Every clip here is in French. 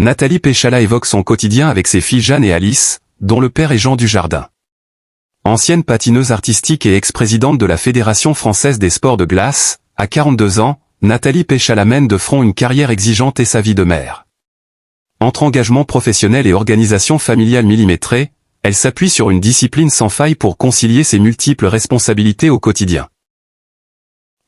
Nathalie Péchala évoque son quotidien avec ses filles Jeanne et Alice, dont le père est Jean Dujardin. Ancienne patineuse artistique et ex-présidente de la Fédération française des sports de glace, à 42 ans, Nathalie Péchala mène de front une carrière exigeante et sa vie de mère. Entre engagement professionnel et organisation familiale millimétrée, elle s'appuie sur une discipline sans faille pour concilier ses multiples responsabilités au quotidien.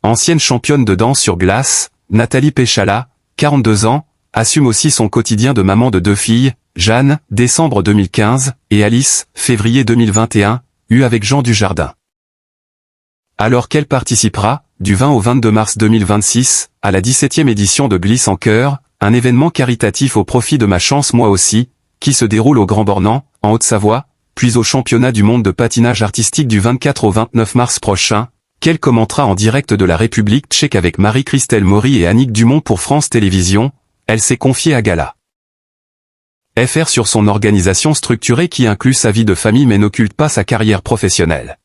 Ancienne championne de danse sur glace, Nathalie Péchala, 42 ans, assume aussi son quotidien de maman de 2 filles, Jeanne, décembre 2015, et Alice, février 2021, eue avec Jean Dujardin. Alors qu'elle participera, du 20 au 22 mars 2026, à la 17e édition de Glisse en chœur, un événement caritatif au profit de Ma Chance Moi Aussi, qui se déroule au Grand Bornand, en Haute-Savoie, puis au championnat du monde de patinage artistique du 24 au 29 mars prochain, qu'elle commentera en direct de la République tchèque avec Marie-Christelle Maury et Annick Dumont pour France Télévisions, elle s'est confiée à Gala. FR sur son organisation structurée qui inclut sa vie de famille mais n'occulte pas sa carrière professionnelle.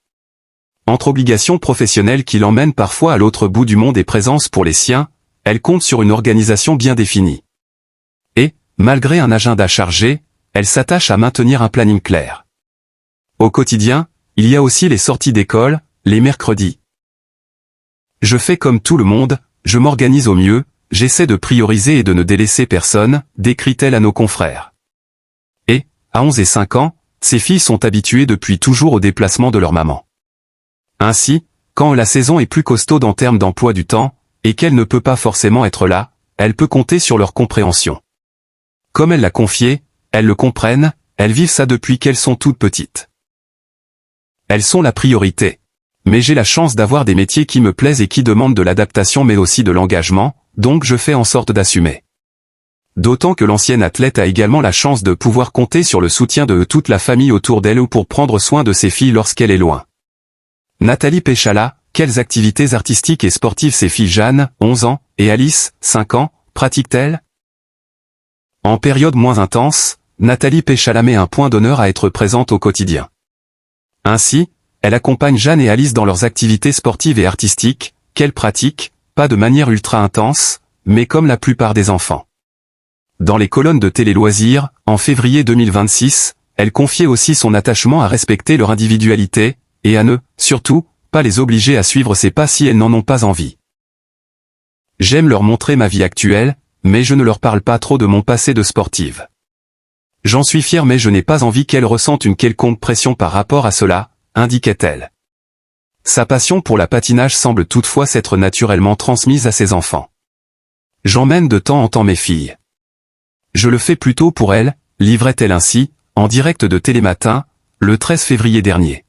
Entre obligations professionnelles qui l'emmènent parfois à l'autre bout du monde et présence pour les siens, elle compte sur une organisation bien définie. Et, malgré un agenda chargé, elle s'attache à maintenir un planning clair. Au quotidien, il y a aussi les sorties d'école, les mercredis. Je fais comme tout le monde, je m'organise au mieux, j'essaie de prioriser et de ne délaisser personne, décrit-elle à nos confrères. Et, à 11 et 5 ans, ses filles sont habituées depuis toujours au déplacement de leur maman. Ainsi, quand la saison est plus costaude en termes d'emploi du temps, et qu'elle ne peut pas forcément être là, elle peut compter sur leur compréhension. Comme elle l'a confié, elles le comprennent, elles vivent ça depuis qu'elles sont toutes petites. Elles sont la priorité. Mais j'ai la chance d'avoir des métiers qui me plaisent et qui demandent de l'adaptation mais aussi de l'engagement, donc je fais en sorte d'assumer. D'autant que l'ancienne athlète a également la chance de pouvoir compter sur le soutien de toute la famille autour d'elle ou pour prendre soin de ses filles lorsqu'elle est loin. Nathalie Péchala, quelles activités artistiques et sportives ses filles Jeanne, 11 ans, et Alice, 5 ans, pratiquent-elles? En période moins intense, Nathalie Péchala met un point d'honneur à être présente au quotidien. Ainsi, elle accompagne Jeanne et Alice dans leurs activités sportives et artistiques, qu'elles pratiquent, pas de manière ultra intense, mais comme la plupart des enfants. Dans les colonnes de télé-loisirs, en février 2026, elle confiait aussi son attachement à respecter leur individualité, et à ne, surtout, pas les obliger à suivre ses pas si elles n'en ont pas envie. J'aime leur montrer ma vie actuelle, mais je ne leur parle pas trop de mon passé de sportive. J'en suis fière mais je n'ai pas envie qu'elles ressentent une quelconque pression par rapport à cela, indiquait-elle. Sa passion pour la patinage semble toutefois s'être naturellement transmise à ses enfants. J'emmène de temps en temps mes filles. Je le fais plutôt pour elles, livrait-elle ainsi, en direct de Télématin, le 13 février dernier.